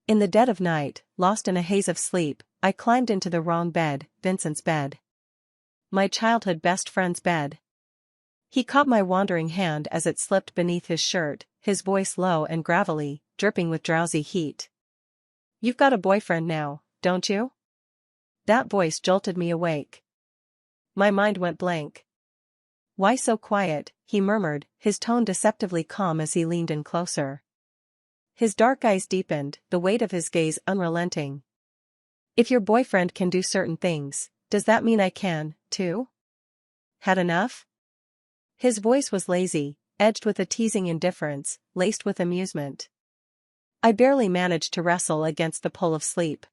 In the dead of night, lost in a haze of sleep, I climbed into the wrong bed, Vincent's bed. My childhood best friend's bed. He caught my wandering hand as it slipped beneath his shirt, his voice low and gravelly, dripping with drowsy heat. "You've got a boyfriend now, don't you?" That voice jolted me awake. My mind went blank. "Why so quiet?" he murmured, his tone deceptively calm as he leaned in closer. His dark eyes deepened, the weight of his gaze unrelenting. "If your boyfriend can do certain things, does that mean I can, too? Had enough?" His voice was lazy, edged with a teasing indifference, laced with amusement. I barely managed to wrestle against the pull of sleep.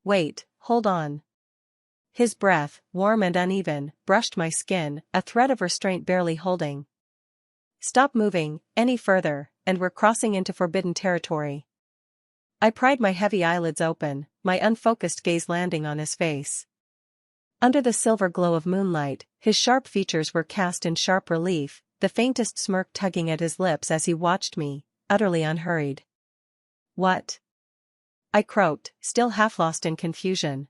"Wait, hold on." His breath, warm and uneven, brushed my skin, a thread of restraint barely holding. "Stop moving any further, and we're crossing into forbidden territory." I pried my heavy eyelids open, my unfocused gaze landing on his face. Under the silver glow of moonlight, his sharp features were cast in sharp relief, the faintest smirk tugging at his lips as he watched me, utterly unhurried. "What?" I croaked, still half lost in confusion.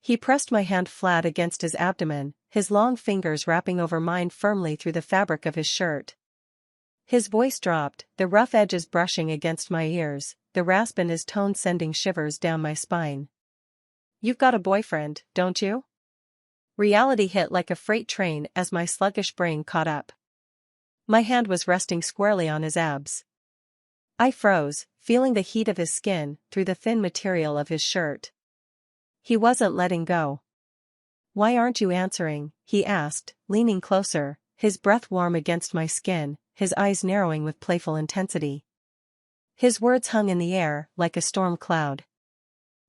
He pressed my hand flat against his abdomen, his long fingers wrapping over mine firmly through the fabric of his shirt. His voice dropped, the rough edges brushing against my ears, the rasp in his tone sending shivers down my spine. "You've got a boyfriend, don't you?" Reality hit like a freight train as my sluggish brain caught up. My hand was resting squarely on his abs. I froze, feeling the heat of his skin through the thin material of his shirt. He wasn't letting go. "Why aren't you answering?" he asked, leaning closer, his breath warm against my skin, his eyes narrowing with playful intensity. His words hung in the air, like a storm cloud.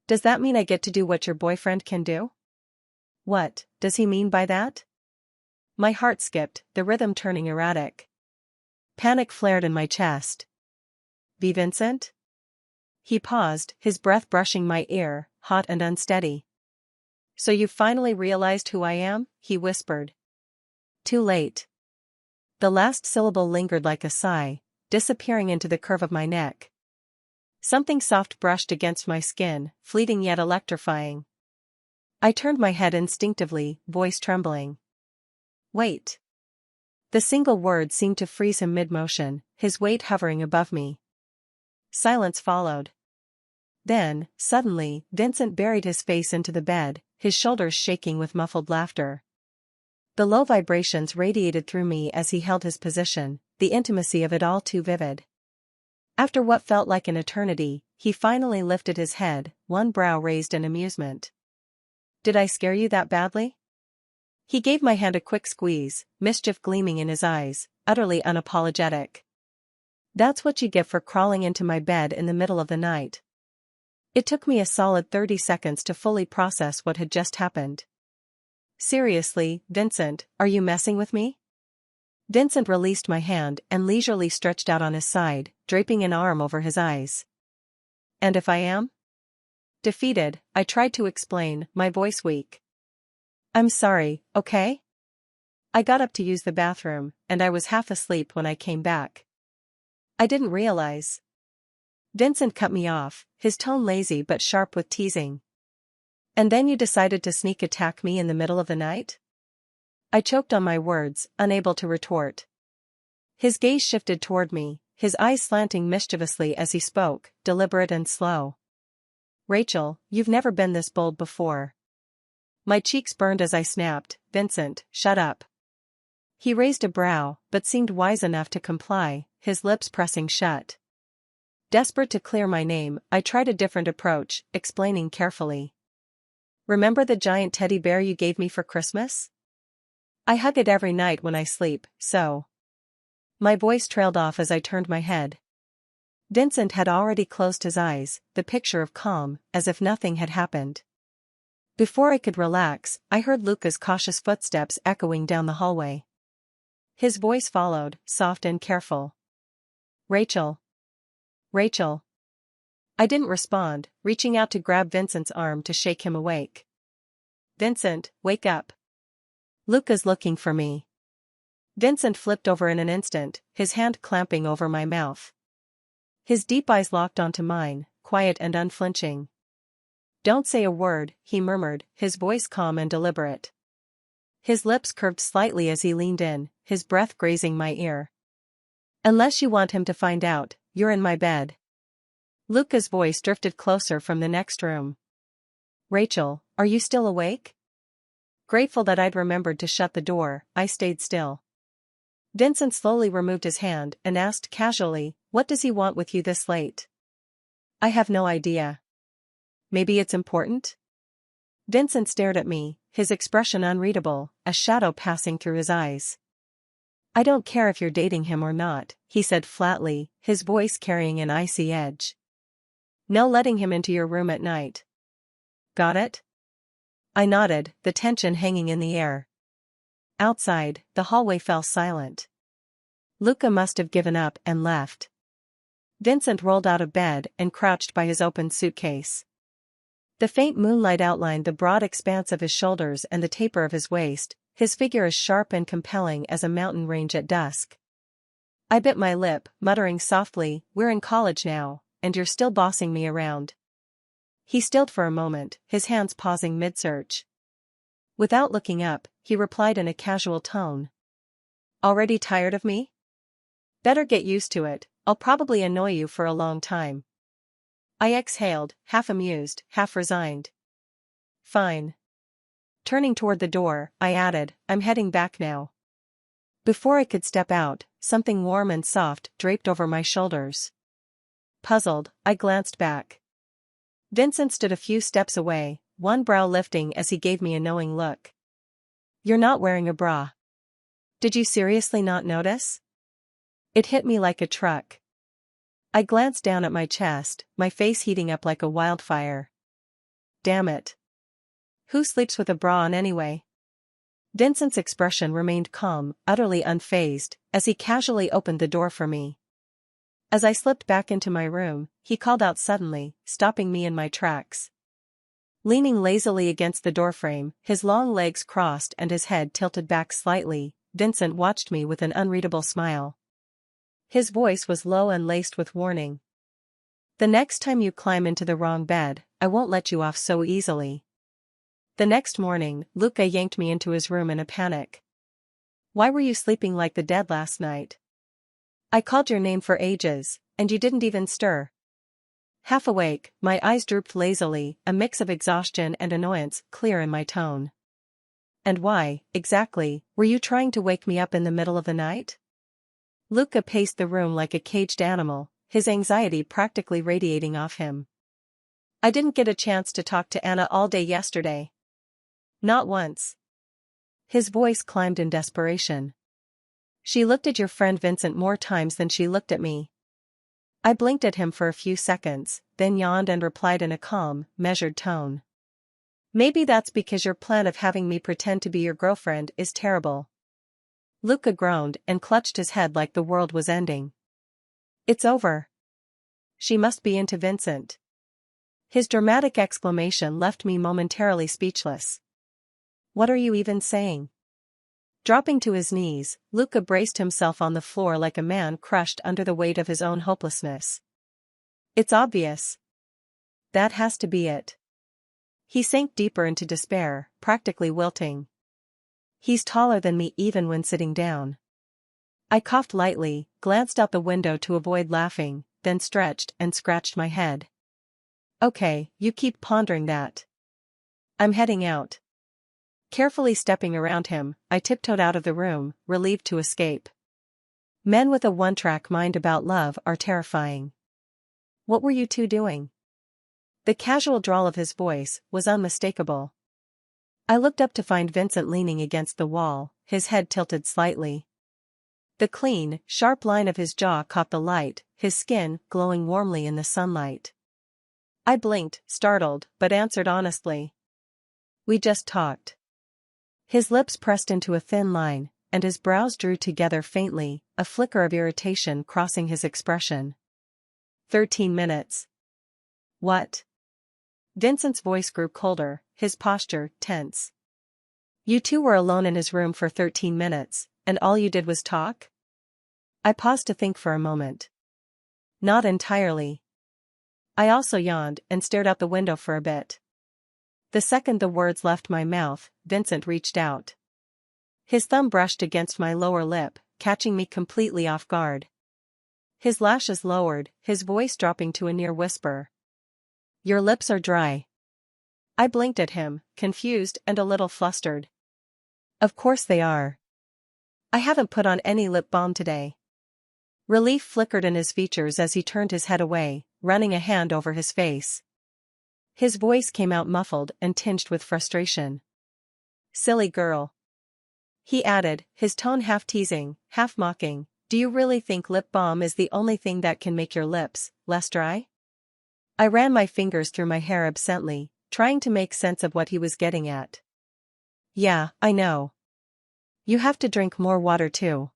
"Does that mean I get to do what your boyfriend can do?" What does he mean by that? My heart skipped, the rhythm turning erratic. Panic flared in my chest. "Be Vincent?" He paused, his breath brushing my ear, hot and unsteady. "So you finally realized who I am?" he whispered. "Too late." The last syllable lingered like a sigh, disappearing into the curve of my neck. Something soft brushed against my skin, fleeting yet electrifying. I turned my head instinctively, voice trembling. "Wait." The single word seemed to freeze him mid-motion, his weight hovering above me. Silence followed. Then, suddenly, Vincent buried his face into the bed, his shoulders shaking with muffled laughter. The low vibrations radiated through me as he held his position, the intimacy of it all too vivid. After what felt like an eternity, he finally lifted his head, one brow raised in amusement. "Did I scare you that badly?" He gave my hand a quick squeeze, mischief gleaming in his eyes, utterly unapologetic. "That's what you get for crawling into my bed in the middle of the night." It took me a solid 30 seconds to fully process what had just happened. "Seriously, Vincent, are you messing with me?" Vincent released my hand and leisurely stretched out on his side, draping an arm over his eyes. "And if I am?" Defeated, I tried to explain, my voice weak. "I'm sorry, okay?" I got up to use the bathroom, and I was half asleep when I came back. "I didn't realize." Vincent cut me off, his tone lazy but sharp with teasing. "And then you decided to sneak attack me in the middle of the night?" I choked on my words, unable to retort. His gaze shifted toward me, his eyes slanting mischievously as he spoke, deliberate and slow. "Rachel, you've never been this bold before." My cheeks burned as I snapped, "Vincent, shut up." He raised a brow, but seemed wise enough to comply, his lips pressing shut. Desperate to clear my name, I tried a different approach, explaining carefully. "Remember the giant teddy bear you gave me for Christmas? I hug it every night when I sleep, so." My voice trailed off as I turned my head. Vincent had already closed his eyes, the picture of calm, as if nothing had happened. Before I could relax, I heard Luca's cautious footsteps echoing down the hallway. His voice followed, soft and careful. "Rachel. Rachel." I didn't respond, reaching out to grab Vincent's arm to shake him awake. "Vincent, wake up. Luca's looking for me." Vincent flipped over in an instant, his hand clamping over my mouth. His deep eyes locked onto mine, quiet and unflinching. "Don't say a word," he murmured, his voice calm and deliberate. His lips curved slightly as he leaned in, his breath grazing my ear. "Unless you want him to find out, you're in my bed." Luca's voice drifted closer from the next room. "Rachel, are you still awake?" Grateful that I'd remembered to shut the door, I stayed still. Vincent slowly removed his hand and asked casually, "What does he want with you this late?" "I have no idea." "Maybe it's important?" Vincent stared at me, his expression unreadable, a shadow passing through his eyes. "I don't care if you're dating him or not," he said flatly, his voice carrying an icy edge. "No letting him into your room at night. Got it?" I nodded, the tension hanging in the air. Outside, the hallway fell silent. Luca must have given up and left. Vincent rolled out of bed and crouched by his open suitcase. The faint moonlight outlined the broad expanse of his shoulders and the taper of his waist, his figure as sharp and compelling as a mountain range at dusk. I bit my lip, muttering softly, "We're in college now, and you're still bossing me around." He stilled for a moment, his hands pausing mid-search. Without looking up, he replied in a casual tone. "Already tired of me? Better get used to it, I'll probably annoy you for a long time." I exhaled, half amused, half resigned. "Fine." Turning toward the door, I added, "I'm heading back now." Before I could step out, something warm and soft draped over my shoulders. Puzzled, I glanced back. Vincent stood a few steps away, one brow lifting as he gave me a knowing look. "You're not wearing a bra. Did you seriously not notice?" It hit me like a truck. I glanced down at my chest, my face heating up like a wildfire. Damn it. Who sleeps with a bra on anyway? Vincent's expression remained calm, utterly unfazed, as he casually opened the door for me. As I slipped back into my room, he called out suddenly, stopping me in my tracks. Leaning lazily against the doorframe, his long legs crossed and his head tilted back slightly, Vincent watched me with an unreadable smile. His voice was low and laced with warning. "The next time you climb into the wrong bed, I won't let you off so easily." The next morning, Luca yanked me into his room in a panic. "Why were you sleeping like the dead last night? I called your name for ages, and you didn't even stir." Half awake, my eyes drooped lazily, a mix of exhaustion and annoyance clear in my tone. "And why, exactly, were you trying to wake me up in the middle of the night?" Luca paced the room like a caged animal, his anxiety practically radiating off him. "I didn't get a chance to talk to Anna all day yesterday. Not once." His voice climbed in desperation. "She looked at your friend Vincent more times than she looked at me." I blinked at him for a few seconds, then yawned and replied in a calm, measured tone. "Maybe that's because your plan of having me pretend to be your girlfriend is terrible." Luca groaned and clutched his head like the world was ending. "It's over. She must be into Vincent." His dramatic exclamation left me momentarily speechless. "What are you even saying?" Dropping to his knees, Luca braced himself on the floor like a man crushed under the weight of his own hopelessness. "It's obvious. That has to be it." He sank deeper into despair, practically wilting. "He's taller than me even when sitting down." I coughed lightly, glanced out the window to avoid laughing, then stretched and scratched my head. "Okay, you keep pondering that. I'm heading out." Carefully stepping around him, I tiptoed out of the room, relieved to escape. Men with a one-track mind about love are terrifying. "What were you two doing?" The casual drawl of his voice was unmistakable. I looked up to find Vincent leaning against the wall, his head tilted slightly. The clean, sharp line of his jaw caught the light, his skin glowing warmly in the sunlight. I blinked, startled, but answered honestly. "We just talked." His lips pressed into a thin line, and his brows drew together faintly, a flicker of irritation crossing his expression. 13 minutes. What? Vincent's voice grew colder, his posture tense. "You two were alone in his room for 13 minutes, and all you did was talk?" I paused to think for a moment. "Not entirely." I also yawned and stared out the window for a bit. The second the words left my mouth, Vincent reached out. His thumb brushed against my lower lip, catching me completely off guard. His lashes lowered, his voice dropping to a near whisper. "Your lips are dry." I blinked at him, confused and a little flustered. "Of course they are. I haven't put on any lip balm today." Relief flickered in his features as he turned his head away, running a hand over his face. His voice came out muffled and tinged with frustration. "Silly girl," he added, his tone half teasing, half mocking. "Do you really think lip balm is the only thing that can make your lips less dry?" I ran my fingers through my hair absently, trying to make sense of what he was getting at. "Yeah, I know. You have to drink more water too."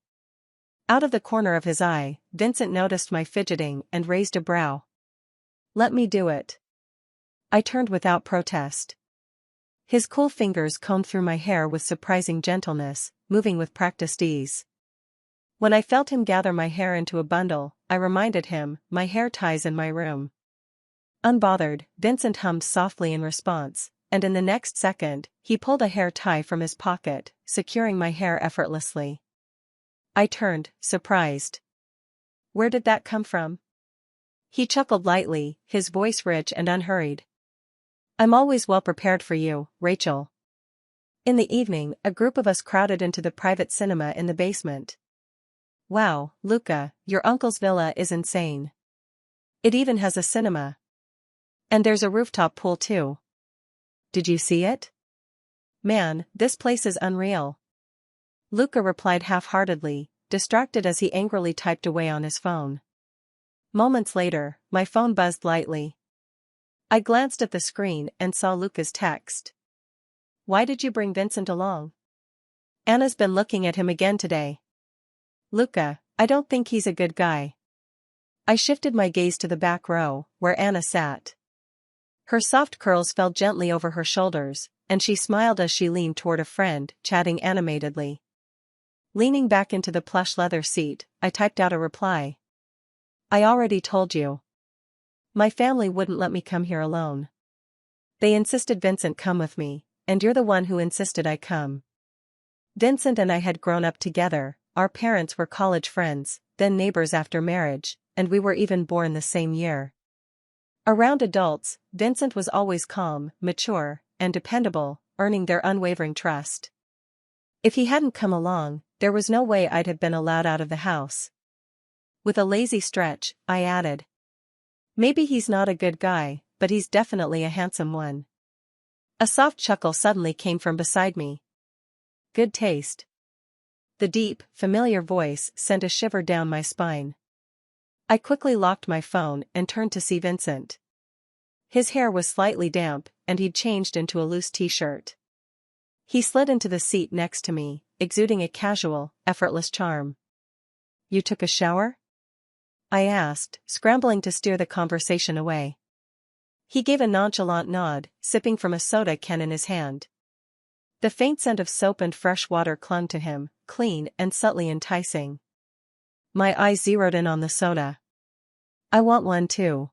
Out of the corner of his eye, Vincent noticed my fidgeting and raised a brow. "Let me do it." I turned without protest. His cool fingers combed through my hair with surprising gentleness, moving with practiced ease. When I felt him gather my hair into a bundle, I reminded him, "My hair ties in my room." Unbothered, Vincent hummed softly in response, and in the next second, he pulled a hair tie from his pocket, securing my hair effortlessly. I turned, surprised. "Where did that come from?" He chuckled lightly, his voice rich and unhurried. "I'm always well prepared for you, Rachel." In the evening, a group of us crowded into the private cinema in the basement. "Wow, Luca, your uncle's villa is insane. It even has a cinema. And there's a rooftop pool too. Did you see it?" "Man, this place is unreal." Luca replied half-heartedly, distracted as he angrily typed away on his phone. Moments later, my phone buzzed lightly. I glanced at the screen and saw Luca's text. "Why did you bring Vincent along? Anna's been looking at him again today." "Luca, I don't think he's a good guy." I shifted my gaze to the back row, where Anna sat. Her soft curls fell gently over her shoulders, and she smiled as she leaned toward a friend, chatting animatedly. Leaning back into the plush leather seat, I typed out a reply. "I already told you. My family wouldn't let me come here alone. They insisted Vincent come with me, and you're the one who insisted I come." Vincent and I had grown up together, our parents were college friends, then neighbors after marriage, and we were even born the same year. Around adults, Vincent was always calm, mature, and dependable, earning their unwavering trust. If he hadn't come along, there was no way I'd have been allowed out of the house. With a lazy stretch, I added. "Maybe he's not a good guy, but he's definitely a handsome one." A soft chuckle suddenly came from beside me. "Good taste." The deep, familiar voice sent a shiver down my spine. I quickly locked my phone and turned to see Vincent. His hair was slightly damp, and he'd changed into a loose t-shirt. He slid into the seat next to me, exuding a casual, effortless charm. "You took a shower?" I asked, scrambling to steer the conversation away. He gave a nonchalant nod, sipping from a soda can in his hand. The faint scent of soap and fresh water clung to him, clean and subtly enticing. My eyes zeroed in on the soda. "I want one too."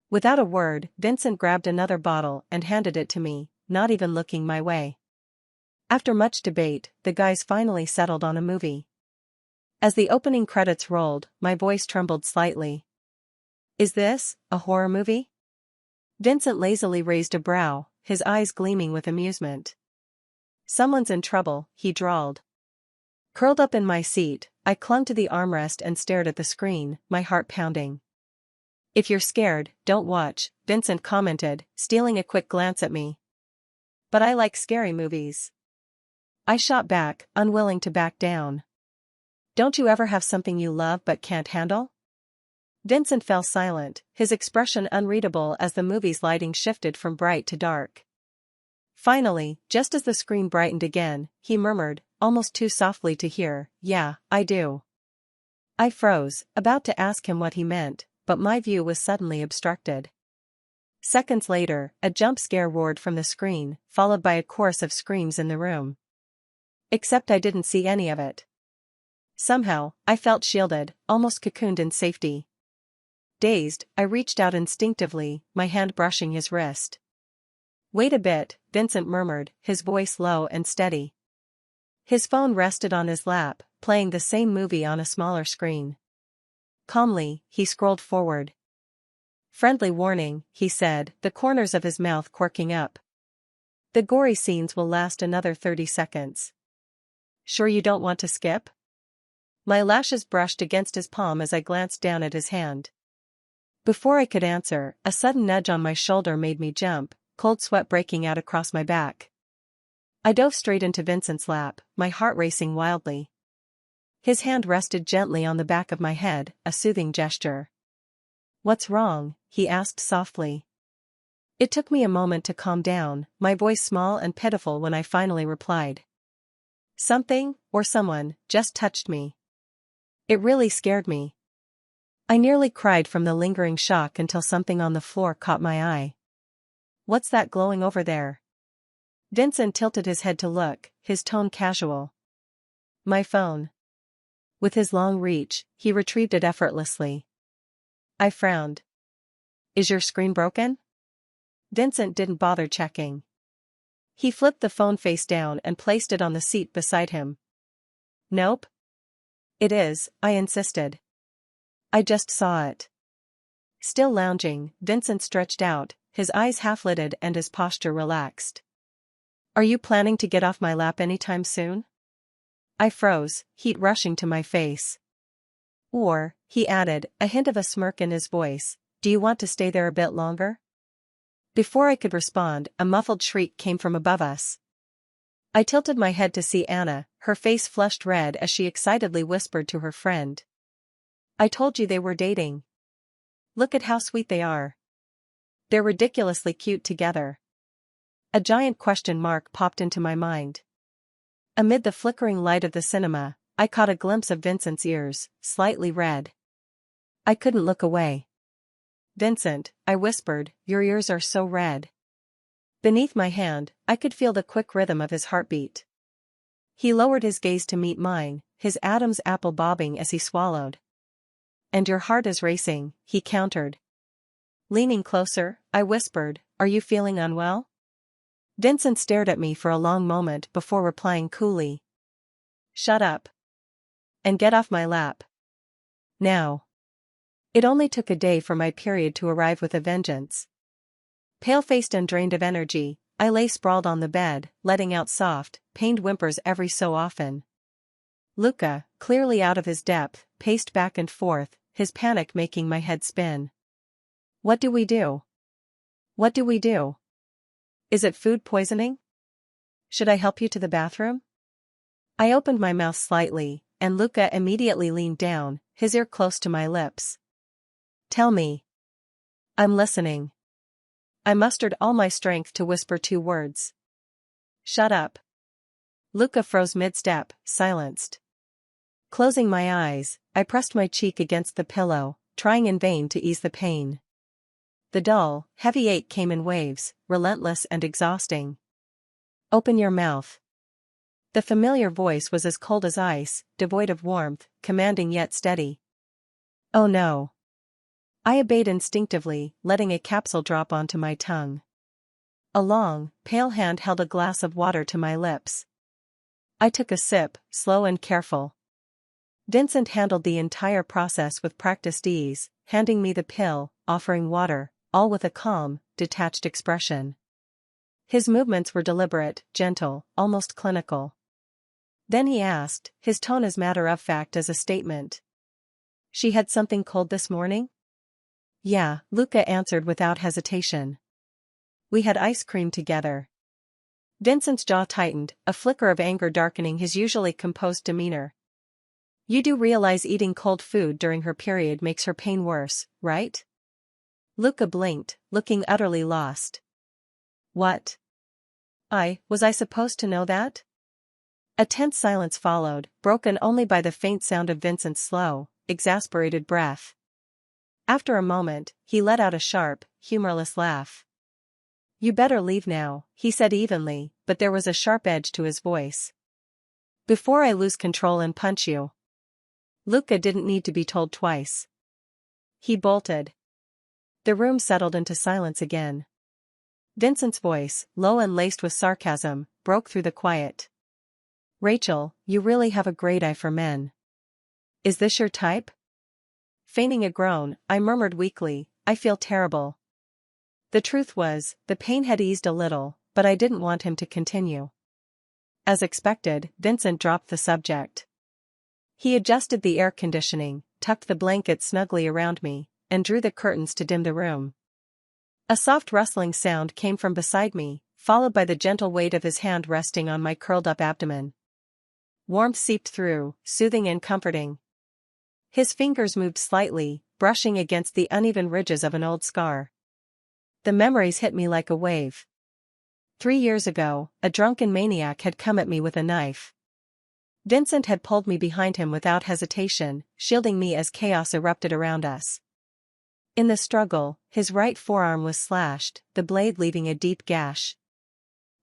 Without a word, Vincent grabbed another bottle and handed it to me, not even looking my way. After much debate, the guys finally settled on a movie. As the opening credits rolled, my voice trembled slightly. "Is this a horror movie?" Vincent lazily raised a brow, his eyes gleaming with amusement. "Someone's in trouble," he drawled. Curled up in my seat, I clung to the armrest and stared at the screen, my heart pounding. "If you're scared, don't watch," Vincent commented, stealing a quick glance at me. "But I like scary movies." I shot back, unwilling to back down. "Don't you ever have something you love but can't handle?" Vincent fell silent, his expression unreadable as the movie's lighting shifted from bright to dark. Finally, just as the screen brightened again, he murmured, almost too softly to hear, "Yeah, I do." I froze, about to ask him what he meant, but my view was suddenly obstructed. Seconds later, a jump scare roared from the screen, followed by a chorus of screams in the room. Except I didn't see any of it. Somehow, I felt shielded, almost cocooned in safety. Dazed, I reached out instinctively, my hand brushing his wrist. "Wait a bit," Vincent murmured, his voice low and steady. His phone rested on his lap, playing the same movie on a smaller screen. Calmly, he scrolled forward. "Friendly warning," he said, the corners of his mouth quirking up. "The gory scenes will last another 30 seconds. Sure you don't want to skip?" My lashes brushed against his palm as I glanced down at his hand. Before I could answer, a sudden nudge on my shoulder made me jump, cold sweat breaking out across my back. I dove straight into Vincent's lap, my heart racing wildly. His hand rested gently on the back of my head, a soothing gesture. "What's wrong?" he asked softly. It took me a moment to calm down, my voice small and pitiful when I finally replied. "Something, or someone, just touched me. It really scared me." I nearly cried from the lingering shock until something on the floor caught my eye. "What's that glowing over there?" Vincent tilted his head to look, his tone casual. "My phone." With his long reach, he retrieved it effortlessly. I frowned. "Is your screen broken?" Vincent didn't bother checking. He flipped the phone face down and placed it on the seat beside him. "Nope." "It is," I insisted. "I just saw it." Still lounging, Vincent stretched out, his eyes half-lidded and his posture relaxed. "Are you planning to get off my lap anytime soon?" I froze, heat rushing to my face. "Or," he added, a hint of a smirk in his voice, "do you want to stay there a bit longer?" Before I could respond, a muffled shriek came from above us. I tilted my head to see Anna, her face flushed red as she excitedly whispered to her friend. "I told you they were dating. Look at how sweet they are. They're ridiculously cute together." A giant question mark popped into my mind. Amid the flickering light of the cinema, I caught a glimpse of Vincent's ears, slightly red. I couldn't look away. "Vincent," I whispered, "your ears are so red." Beneath my hand, I could feel the quick rhythm of his heartbeat. He lowered his gaze to meet mine, his Adam's apple bobbing as he swallowed. "And your heart is racing," he countered. Leaning closer, I whispered, "Are you feeling unwell?" Vincent stared at me for a long moment before replying coolly. "Shut up. And get off my lap. Now." It only took a day for my period to arrive with a vengeance. Pale-faced and drained of energy, I lay sprawled on the bed, letting out soft, pained whimpers every so often. Luca, clearly out of his depth, paced back and forth, his panic making my head spin. "What do we do? What do we do? Is it food poisoning? Should I help you to the bathroom?" I opened my mouth slightly, and Luca immediately leaned down, his ear close to my lips. "Tell me." "I'm listening." I mustered all my strength to whisper 2 words. "Shut up." Luca froze mid-step, silenced. Closing my eyes, I pressed my cheek against the pillow, trying in vain to ease the pain. The dull, heavy ache came in waves, relentless and exhausting. "Open your mouth." The familiar voice was as cold as ice, devoid of warmth, commanding yet steady. Oh no. I obeyed instinctively, letting a capsule drop onto my tongue. A long, pale hand held a glass of water to my lips. I took a sip, slow and careful. Vincent handled the entire process with practiced ease, handing me the pill, offering water, all with a calm, detached expression. His movements were deliberate, gentle, almost clinical. Then he asked, his tone as matter-of-fact as a statement. "She had something cold this morning?" "Yeah," Luca answered without hesitation. "We had ice cream together." Vincent's jaw tightened, a flicker of anger darkening his usually composed demeanor. "You do realize eating cold food during her period makes her pain worse, right?" Luca blinked, looking utterly lost. "What? Was I supposed to know that?" A tense silence followed, broken only by the faint sound of Vincent's slow, exasperated breath. After a moment, he let out a sharp, humorless laugh. "You better leave now," he said evenly, but there was a sharp edge to his voice. "Before I lose control and punch you." Luca didn't need to be told twice. He bolted. The room settled into silence again. Vincent's voice, low and laced with sarcasm, broke through the quiet. Rachel, you really have a great eye for men. Is this your type? Feigning a groan, I murmured weakly, I feel terrible. The truth was, the pain had eased a little, but I didn't want him to continue. As expected, Vincent dropped the subject. He adjusted the air conditioning, tucked the blanket snugly around me, and drew the curtains to dim the room. A soft rustling sound came from beside me, followed by the gentle weight of his hand resting on my curled-up abdomen. Warmth seeped through, soothing and comforting. His fingers moved slightly, brushing against the uneven ridges of an old scar. The memories hit me like a wave. 3 years ago, a drunken maniac had come at me with a knife. Vincent had pulled me behind him without hesitation, shielding me as chaos erupted around us. In the struggle, his right forearm was slashed, the blade leaving a deep gash.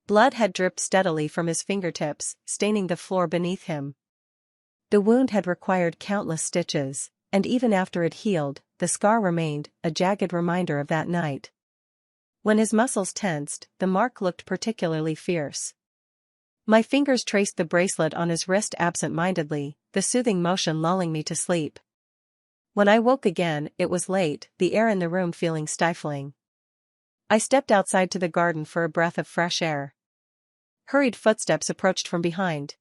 Blood had dripped steadily from his fingertips, staining the floor beneath him. The wound had required countless stitches, and even after it healed, the scar remained, a jagged reminder of that night. When his muscles tensed, the mark looked particularly fierce. My fingers traced the bracelet on his wrist absent-mindedly, the soothing motion lulling me to sleep. When I woke again, it was late, the air in the room feeling stifling. I stepped outside to the garden for a breath of fresh air. Hurried footsteps approached from behind.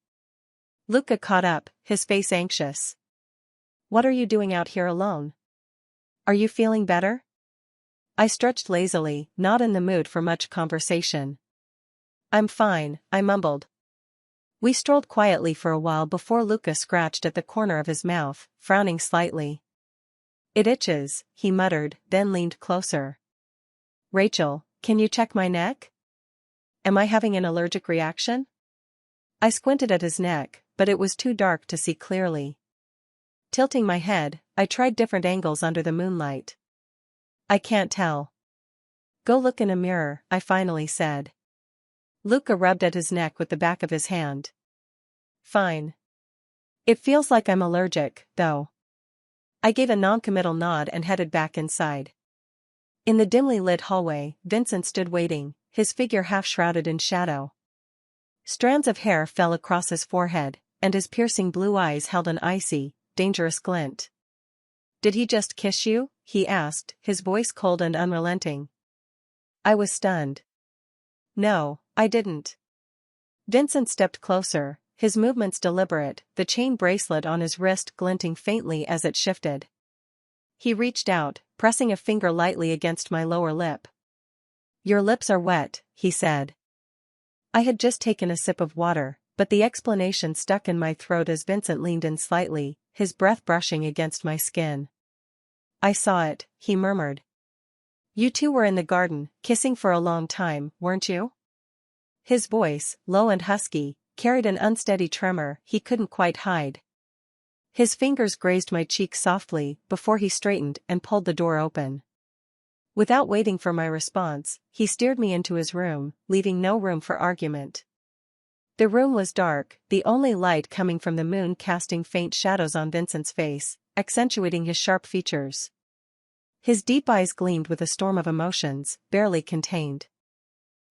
Luca caught up, his face anxious. What are you doing out here alone? Are you feeling better? I stretched lazily, not in the mood for much conversation. I'm fine, I mumbled. We strolled quietly for a while before Luca scratched at the corner of his mouth, frowning slightly. It itches, he muttered, then leaned closer. Rachel, can you check my neck? Am I having an allergic reaction? I squinted at his neck, but it was too dark to see clearly. Tilting my head, I tried different angles under the moonlight. I can't tell. Go look in a mirror, I finally said. Luca rubbed at his neck with the back of his hand. Fine. It feels like I'm allergic, though. I gave a non-committal nod and headed back inside. In the dimly lit hallway, Vincent stood waiting, his figure half-shrouded in shadow. Strands of hair fell across his forehead, and his piercing blue eyes held an icy, dangerous glint. Did he just kiss you? He asked, his voice cold and unrelenting. I was stunned. No, I didn't. Vincent stepped closer, his movements deliberate, the chain bracelet on his wrist glinting faintly as it shifted. He reached out, pressing a finger lightly against my lower lip. Your lips are wet, he said. I had just taken a sip of water, but the explanation stuck in my throat as Vincent leaned in slightly, his breath brushing against my skin. I saw it, he murmured. You two were in the garden, kissing for a long time, weren't you? His voice, low and husky, carried an unsteady tremor he couldn't quite hide. His fingers grazed my cheek softly before he straightened and pulled the door open. Without waiting for my response, he steered me into his room, leaving no room for argument. The room was dark, the only light coming from the moon casting faint shadows on Vincent's face, accentuating his sharp features. His deep eyes gleamed with a storm of emotions, barely contained.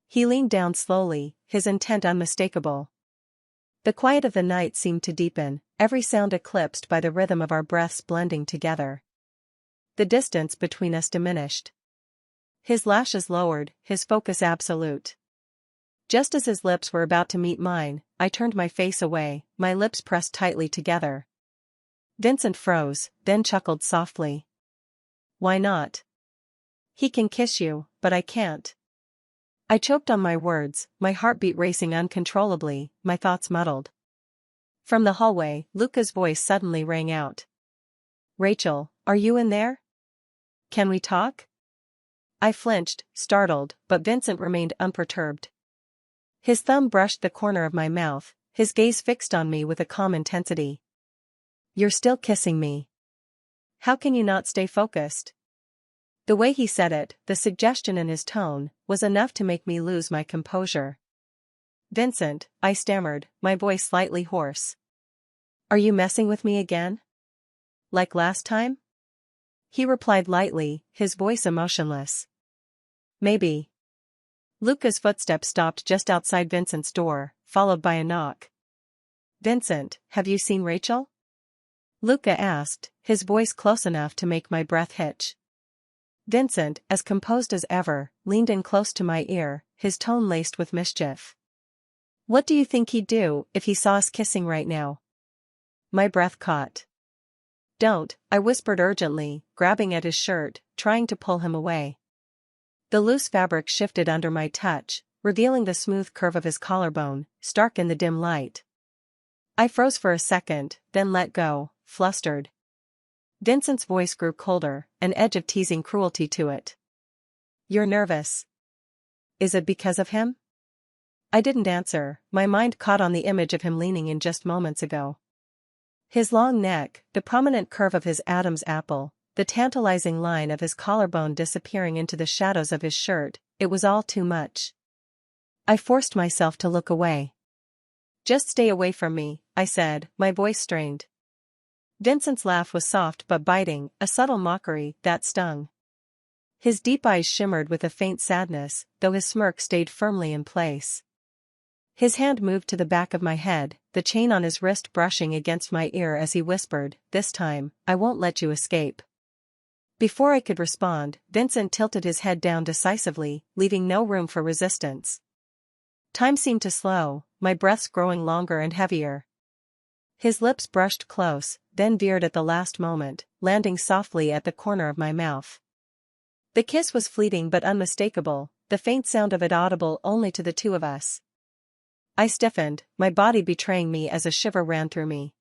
He leaned down slowly, his intent unmistakable. The quiet of the night seemed to deepen, every sound eclipsed by the rhythm of our breaths blending together. The distance between us diminished. His lashes lowered, his focus absolute. Just as his lips were about to meet mine, I turned my face away, my lips pressed tightly together. Vincent froze, then chuckled softly. Why not? He can kiss you, but I can't. I choked on my words, my heartbeat racing uncontrollably, my thoughts muddled. From the hallway, Luca's voice suddenly rang out. Rachel, are you in there? Can we talk? I flinched, startled, but Vincent remained unperturbed. His thumb brushed the corner of my mouth, his gaze fixed on me with a calm intensity. You're still kissing me. How can you not stay focused? The way he said it, the suggestion in his tone, was enough to make me lose my composure. Vincent, I stammered, my voice slightly hoarse. Are you messing with me again? Like last time? he replied lightly, his voice emotionless. Maybe. Luca's footsteps stopped just outside Vincent's door, followed by a knock. Vincent, have you seen Rachel? Luca asked, his voice close enough to make my breath hitch. Vincent, as composed as ever, leaned in close to my ear, his tone laced with mischief. What do you think he'd do if he saw us kissing right now? My breath caught. Don't, I whispered urgently, grabbing at his shirt, trying to pull him away. The loose fabric shifted under my touch, revealing the smooth curve of his collarbone, stark in the dim light. I froze for a second, then let go, flustered. Vincent's voice grew colder, an edge of teasing cruelty to it. You're nervous. Is it because of him? I didn't answer, my mind caught on the image of him leaning in just moments ago. His long neck, the prominent curve of his Adam's apple, the tantalizing line of his collarbone disappearing into the shadows of his shirt, it was all too much. I forced myself to look away. Just stay away from me, I said, my voice strained. Vincent's laugh was soft but biting, a subtle mockery that stung. His deep eyes shimmered with a faint sadness, though his smirk stayed firmly in place. His hand moved to the back of my head, the chain on his wrist brushing against my ear as he whispered, "This time, I won't let you escape." Before I could respond, Vincent tilted his head down decisively, leaving no room for resistance. Time seemed to slow, my breaths growing longer and heavier. His lips brushed close, then veered at the last moment, landing softly at the corner of my mouth. The kiss was fleeting but unmistakable, the faint sound of it audible only to the two of us. I stiffened, my body betraying me as a shiver ran through me.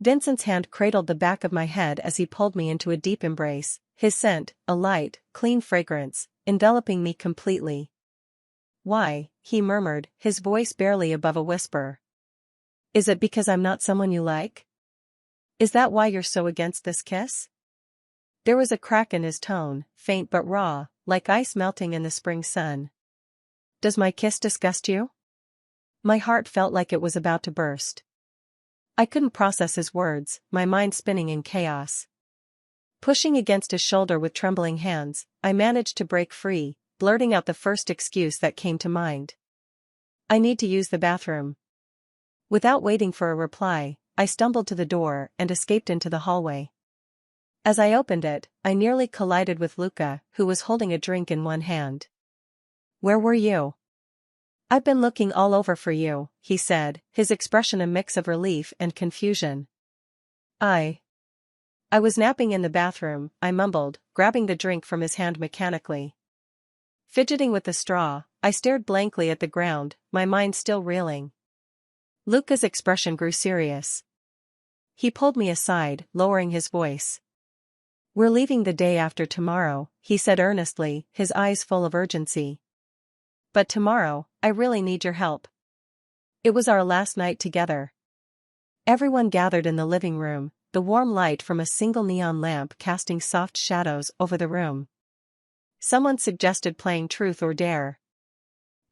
Vincent's hand cradled the back of my head as he pulled me into a deep embrace, his scent, a light, clean fragrance, enveloping me completely. "Why?" he murmured, his voice barely above a whisper. "Is it because I'm not someone you like? Is that why you're so against this kiss?" There was a crack in his tone, faint but raw, like ice melting in the spring sun. "Does my kiss disgust you?" My heart felt like it was about to burst. I couldn't process his words, my mind spinning in chaos. Pushing against his shoulder with trembling hands, I managed to break free, blurting out the first excuse that came to mind. "I need to use the bathroom." Without waiting for a reply, I stumbled to the door and escaped into the hallway. As I opened it, I nearly collided with Luca, who was holding a drink in one hand. "Where were you?" "I've been looking all over for you," he said, his expression a mix of relief and confusion. I was napping in the bathroom," I mumbled, grabbing the drink from his hand mechanically. Fidgeting with the straw, I stared blankly at the ground, my mind still reeling. Luca's expression grew serious. He pulled me aside, lowering his voice. "We're leaving the day after tomorrow," he said earnestly, his eyes full of urgency. "But tomorrow, I really need your help." It was our last night together. Everyone gathered in the living room, the warm light from a single neon lamp casting soft shadows over the room. Someone suggested playing Truth or Dare.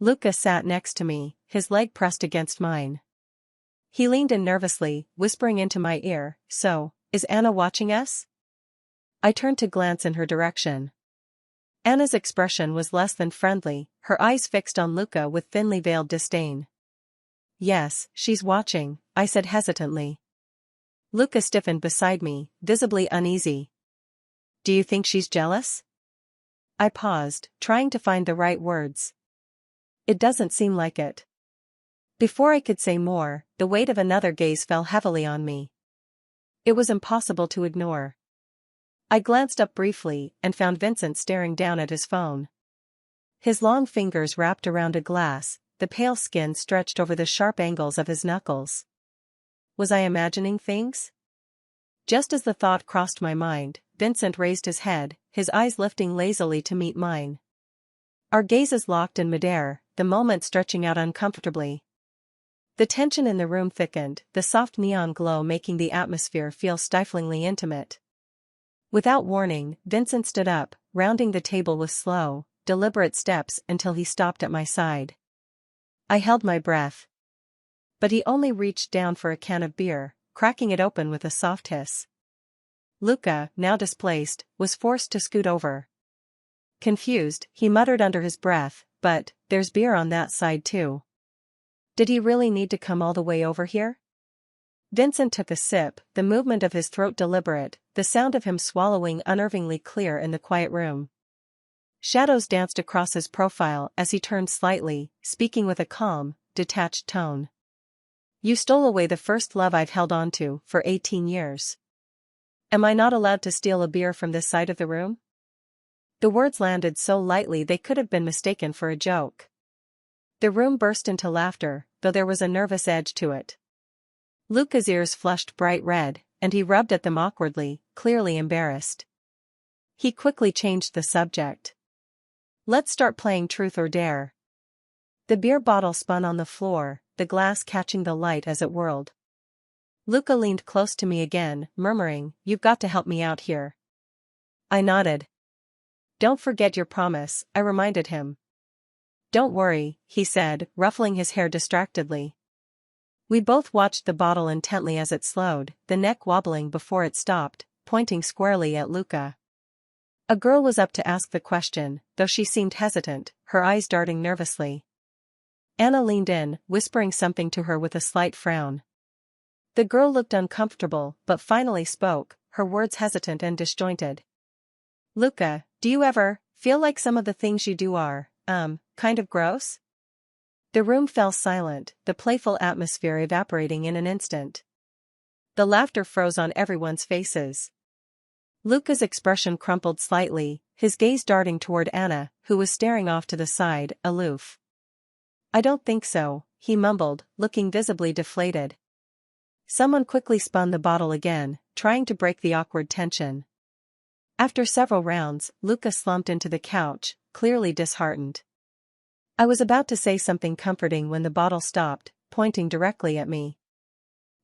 Luca sat next to me, his leg pressed against mine. He leaned in nervously, whispering into my ear, "So, is Anna watching us?" I turned to glance in her direction. Anna's expression was less than friendly, her eyes fixed on Luca with thinly veiled disdain. "Yes, she's watching," I said hesitantly. Luca stiffened beside me, visibly uneasy. "Do you think she's jealous?" I paused, trying to find the right words. "It doesn't seem like it." Before I could say more, the weight of another gaze fell heavily on me. It was impossible to ignore. I glanced up briefly and found Vincent staring down at his phone. His long fingers wrapped around a glass, the pale skin stretched over the sharp angles of his knuckles. Was I imagining things? Just as the thought crossed my mind, Vincent raised his head, his eyes lifting lazily to meet mine. Our gazes locked in midair, the moment stretching out uncomfortably. The tension in the room thickened, the soft neon glow making the atmosphere feel stiflingly intimate. Without warning, Vincent stood up, rounding the table with slow, deliberate steps until he stopped at my side. I held my breath. But he only reached down for a can of beer, cracking it open with a soft hiss. Luca, now displaced, was forced to scoot over. Confused, he muttered under his breath, "But, there's beer on that side too." Did he really need to come all the way over here? Vincent took a sip, the movement of his throat deliberate, the sound of him swallowing unnervingly clear in the quiet room. Shadows danced across his profile as he turned slightly, speaking with a calm, detached tone. "You stole away the first love I've held on to for 18 years. Am I not allowed to steal a beer from this side of the room?" The words landed so lightly they could have been mistaken for a joke. The room burst into laughter, though there was a nervous edge to it. Luca's ears flushed bright red, and he rubbed at them awkwardly, clearly embarrassed. He quickly changed the subject. "Let's start playing Truth or Dare." The beer bottle spun on the floor, the glass catching the light as it whirled. Luca leaned close to me again, murmuring, "You've got to help me out here." I nodded. "Don't forget your promise," I reminded him. "Don't worry," he said, ruffling his hair distractedly. We both watched the bottle intently as it slowed, the neck wobbling before it stopped, pointing squarely at Luca. A girl was up to ask the question, though she seemed hesitant, her eyes darting nervously. Anna leaned in, whispering something to her with a slight frown. The girl looked uncomfortable, but finally spoke, her words hesitant and disjointed. "Luca, do you ever feel like some of the things you do are, kind of gross?" The room fell silent, the playful atmosphere evaporating in an instant. The laughter froze on everyone's faces. Luca's expression crumpled slightly, his gaze darting toward Anna, who was staring off to the side, aloof. "I don't think so," he mumbled, looking visibly deflated. Someone quickly spun the bottle again, trying to break the awkward tension. After several rounds, Luca slumped into the couch, clearly disheartened. I was about to say something comforting when the bottle stopped, pointing directly at me.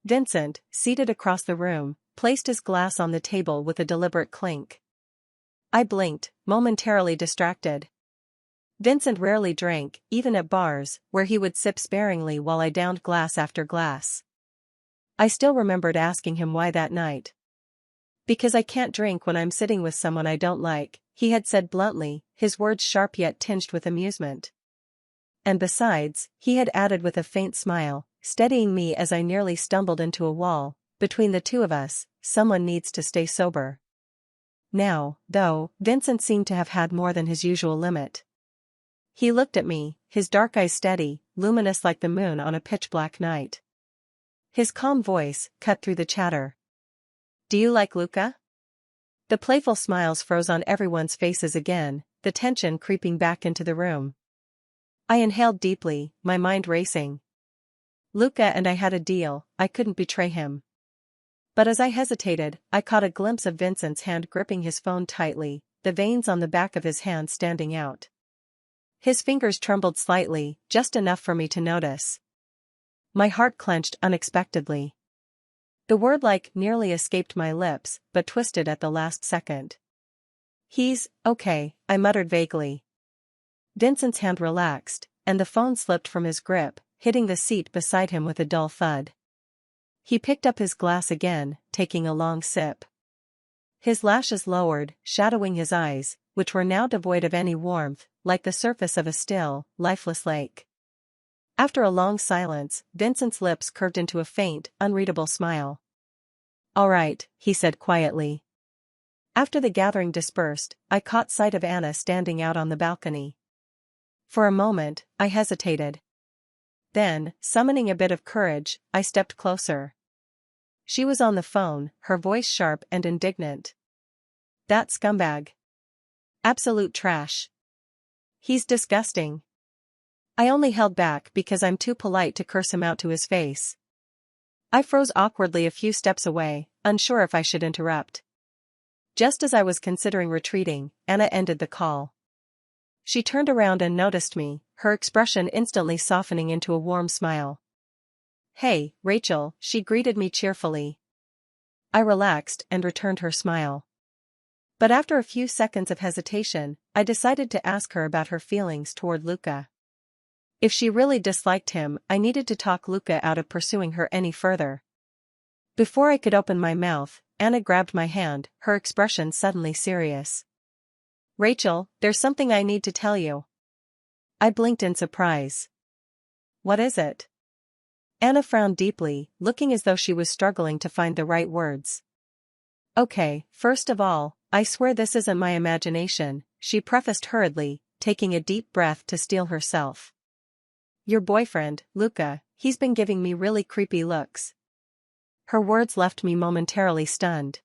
Vincent, seated across the room, placed his glass on the table with a deliberate clink. I blinked, momentarily distracted. Vincent rarely drank, even at bars, where he would sip sparingly while I downed glass after glass. I still remembered asking him why that night. "Because I can't drink when I'm sitting with someone I don't like," he had said bluntly, his words sharp yet tinged with amusement. And besides, he had added with a faint smile, steadying me as I nearly stumbled into a wall, "between the two of us, someone needs to stay sober." Now, though, Vincent seemed to have had more than his usual limit. He looked at me, his dark eyes steady, luminous like the moon on a pitch-black night. His calm voice cut through the chatter. "Do you like Luca?" The playful smiles froze on everyone's faces again, the tension creeping back into the room. I inhaled deeply, my mind racing. Luca and I had a deal, I couldn't betray him. But as I hesitated, I caught a glimpse of Vincent's hand gripping his phone tightly, the veins on the back of his hand standing out. His fingers trembled slightly, just enough for me to notice. My heart clenched unexpectedly. The word "like" nearly escaped my lips, but twisted at the last second. "He's okay," I muttered vaguely. Vincent's hand relaxed, and the phone slipped from his grip, hitting the seat beside him with a dull thud. He picked up his glass again, taking a long sip. His lashes lowered, shadowing his eyes, which were now devoid of any warmth, like the surface of a still, lifeless lake. After a long silence, Vincent's lips curved into a faint, unreadable smile. "All right," he said quietly. After the gathering dispersed, I caught sight of Anna standing out on the balcony. For a moment, I hesitated. Then, summoning a bit of courage, I stepped closer. She was on the phone, her voice sharp and indignant. "That scumbag. Absolute trash. He's disgusting." I only held back because I'm too polite to curse him out to his face. I froze awkwardly a few steps away, unsure if I should interrupt. Just as I was considering retreating, Anna ended the call. She turned around and noticed me, her expression instantly softening into a warm smile. "Hey, Rachel," she greeted me cheerfully. I relaxed and returned her smile. But after a few seconds of hesitation, I decided to ask her about her feelings toward Luca. If she really disliked him, I needed to talk Luca out of pursuing her any further. Before I could open my mouth, Anna grabbed my hand, her expression suddenly serious. Rachel, there's something I need to tell you. I blinked in surprise. What is it? Anna frowned deeply, looking as though she was struggling to find the right words. Okay, first of all, I swear this isn't my imagination, she prefaced hurriedly, taking a deep breath to steel herself. Your boyfriend, Luca, he's been giving me really creepy looks. Her words left me momentarily stunned.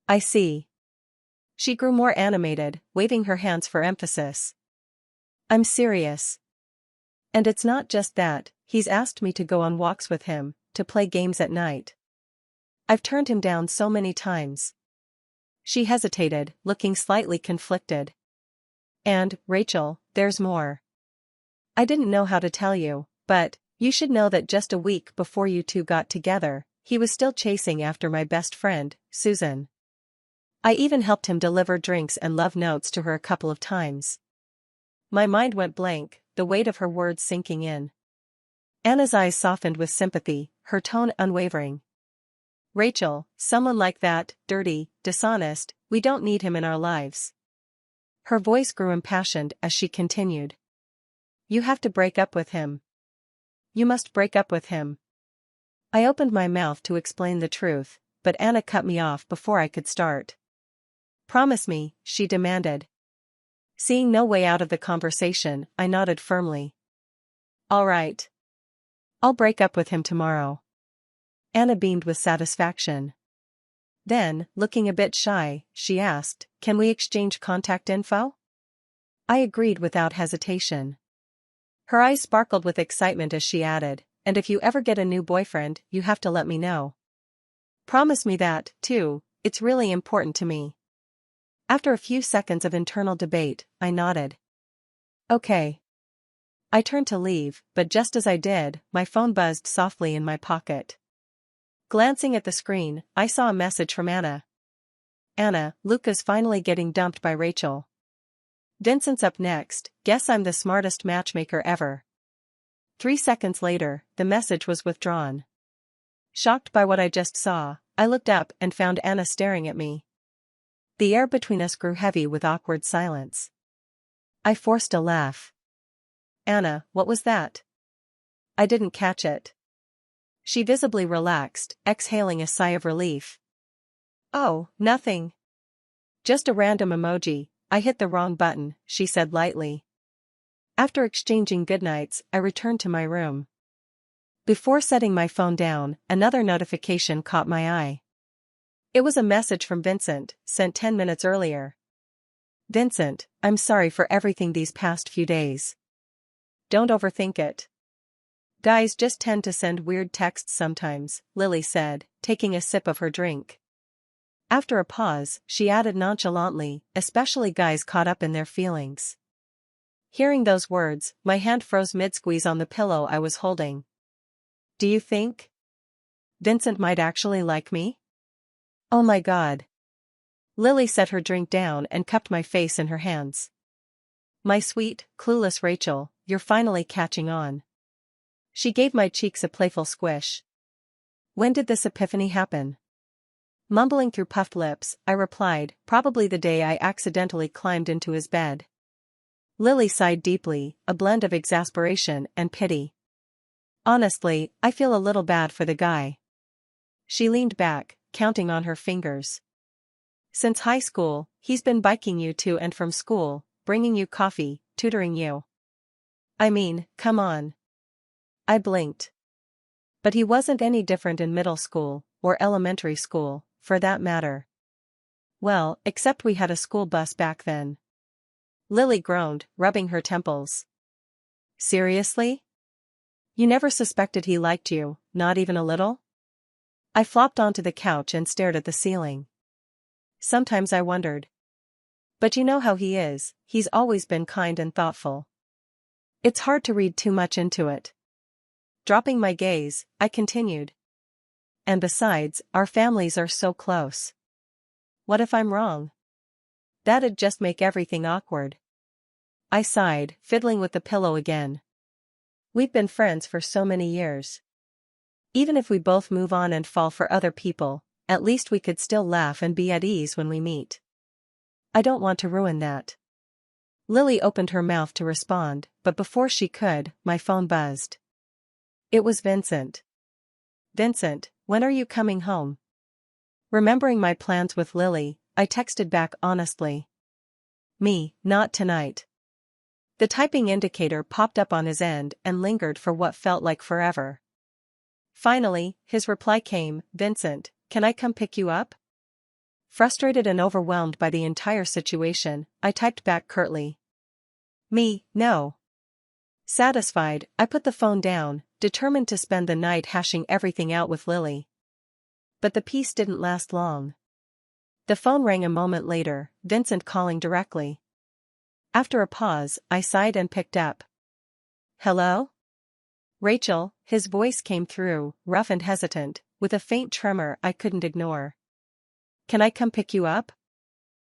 I see. She grew more animated, waving her hands for emphasis. I'm serious. And it's not just that, he's asked me to go on walks with him, to play games at night. I've turned him down so many times. She hesitated, looking slightly conflicted. And, Rachel, there's more. I didn't know how to tell you, but, you should know that just a week before you two got together, he was still chasing after my best friend, Susan. I even helped him deliver drinks and love notes to her a couple of times. My mind went blank, the weight of her words sinking in. Anna's eyes softened with sympathy, her tone unwavering. Rachel, someone like that, dirty, dishonest, we don't need him in our lives. Her voice grew impassioned as she continued. You have to break up with him. You must break up with him. I opened my mouth to explain the truth, but Anna cut me off before I could start. Promise me, she demanded. Seeing no way out of the conversation, I nodded firmly. All right. I'll break up with him tomorrow. Anna beamed with satisfaction. Then, looking a bit shy, she asked, Can we exchange contact info? I agreed without hesitation. Her eyes sparkled with excitement as she added, And if you ever get a new boyfriend, you have to let me know. Promise me that, too, it's really important to me. After a few seconds of internal debate, I nodded. Okay. I turned to leave, but just as I did, my phone buzzed softly in my pocket. Glancing at the screen, I saw a message from Anna. Anna, Luca's finally getting dumped by Rachel. Vincent's up next, guess I'm the smartest matchmaker ever. 3 seconds later, the message was withdrawn. Shocked by what I just saw, I looked up and found Anna staring at me. The air between us grew heavy with awkward silence. I forced a laugh. Anna, what was that? I didn't catch it. She visibly relaxed, exhaling a sigh of relief. Oh, nothing. Just a random emoji, I hit the wrong button, she said lightly. After exchanging goodnights, I returned to my room. Before setting my phone down, another notification caught my eye. It was a message from Vincent, sent 10 minutes earlier. Vincent, I'm sorry for everything these past few days. Don't overthink it. Guys just tend to send weird texts sometimes, Lily said, taking a sip of her drink. After a pause, she added nonchalantly, especially guys caught up in their feelings. Hearing those words, my hand froze mid-squeeze on the pillow I was holding. Do you think Vincent might actually like me? Oh my God. Lily set her drink down and cupped my face in her hands. My sweet, clueless Rachel, you're finally catching on. She gave my cheeks a playful squish. When did this epiphany happen? Mumbling through puffed lips, I replied, probably the day I accidentally climbed into his bed. Lily sighed deeply, a blend of exasperation and pity. Honestly, I feel a little bad for the guy. She leaned back, counting on her fingers. Since high school, he's been biking you to and from school, bringing you coffee, tutoring you. I mean, come on. I blinked. But he wasn't any different in middle school, or elementary school, for that matter. Well, except we had a school bus back then. Lily groaned, rubbing her temples. Seriously? You never suspected he liked you, not even a little? I flopped onto the couch and stared at the ceiling. Sometimes I wondered. But you know how he is, he's always been kind and thoughtful. It's hard to read too much into it. Dropping my gaze, I continued. And besides, our families are so close. What if I'm wrong? That'd just make everything awkward. I sighed, fiddling with the pillow again. We've been friends for so many years. Even if we both move on and fall for other people, at least we could still laugh and be at ease when we meet. I don't want to ruin that. Lily opened her mouth to respond, but before she could, my phone buzzed. It was Vincent. Vincent, when are you coming home? Remembering my plans with Lily, I texted back honestly. Me, not tonight. The typing indicator popped up on his end and lingered for what felt like forever. Finally, his reply came, Vincent, can I come pick you up? Frustrated and overwhelmed by the entire situation, I typed back curtly. Me, no. Satisfied, I put the phone down, determined to spend the night hashing everything out with Lily. But the peace didn't last long. The phone rang a moment later, Vincent calling directly. After a pause, I sighed and picked up. Hello? Rachel, his voice came through, rough and hesitant, with a faint tremor I couldn't ignore. Can I come pick you up?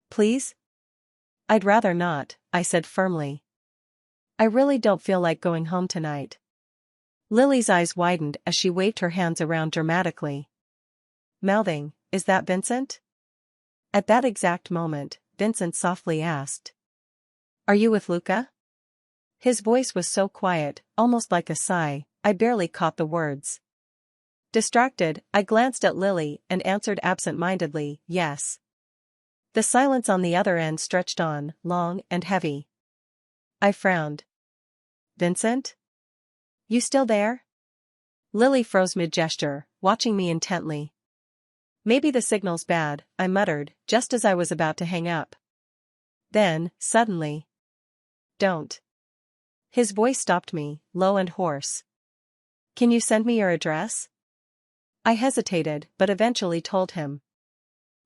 Please? I'd rather not, I said firmly. I really don't feel like going home tonight. Lily's eyes widened as she waved her hands around dramatically. Mouthing, is that Vincent? At that exact moment, Vincent softly asked. Are you with Luca? His voice was so quiet, almost like a sigh, I barely caught the words. Distracted, I glanced at Lily and answered absent-mindedly, yes. The silence on the other end stretched on, long and heavy. I frowned. Vincent? You still there? Lily froze mid-gesture, watching me intently. Maybe the signal's bad, I muttered, just as I was about to hang up. Then, suddenly. Don't. His voice stopped me, low and hoarse. Can you send me your address? I hesitated, but eventually told him.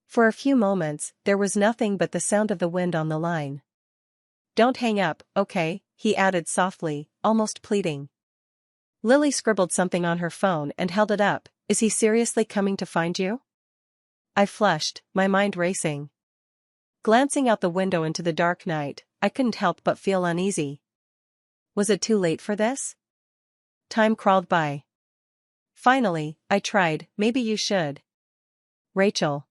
For a few moments, there was nothing but the sound of the wind on the line. Don't hang up, okay, he added softly, almost pleading. Lily scribbled something on her phone and held it up. Is he seriously coming to find you? I flushed, my mind racing. Glancing out the window into the dark night, I couldn't help but feel uneasy. Was it too late for this? Time crawled by. Finally, I tried, maybe you should. Rachel.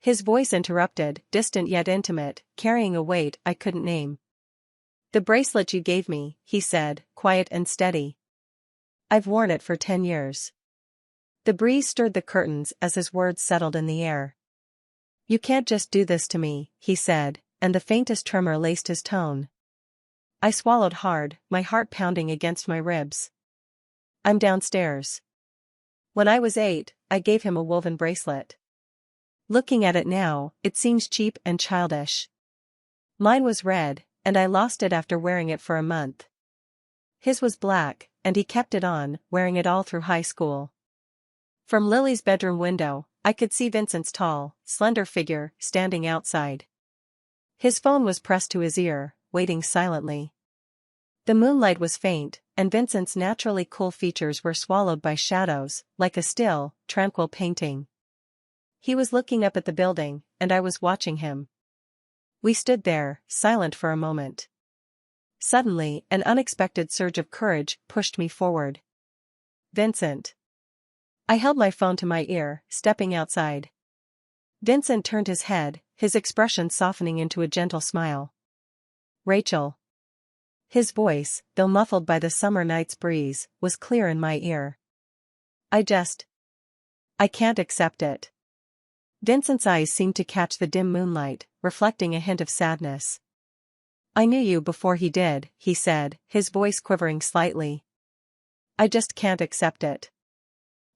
His voice interrupted, distant yet intimate, carrying a weight I couldn't name. The bracelet you gave me, he said, quiet and steady. I've worn it for 10 years. The breeze stirred the curtains as his words settled in the air. You can't just do this to me, he said, and the faintest tremor laced his tone. I swallowed hard, my heart pounding against my ribs. I'm downstairs. When I was 8, I gave him a woven bracelet. Looking at it now, it seems cheap and childish. Mine was red, and I lost it after wearing it for a month. His was black, and he kept it on, wearing it all through high school. From Lily's bedroom window, I could see Vincent's tall, slender figure, standing outside. His phone was pressed to his ear, waiting silently. The moonlight was faint, and Vincent's naturally cool features were swallowed by shadows, like a still, tranquil painting. He was looking up at the building, and I was watching him. We stood there, silent for a moment. Suddenly, an unexpected surge of courage pushed me forward. Vincent. I held my phone to my ear, stepping outside. Vincent turned his head, his expression softening into a gentle smile. Rachel. His voice, though muffled by the summer night's breeze, was clear in my ear. I can't accept it. Vincent's eyes seemed to catch the dim moonlight, reflecting a hint of sadness. I knew you before he did, he said, his voice quivering slightly. I just can't accept it.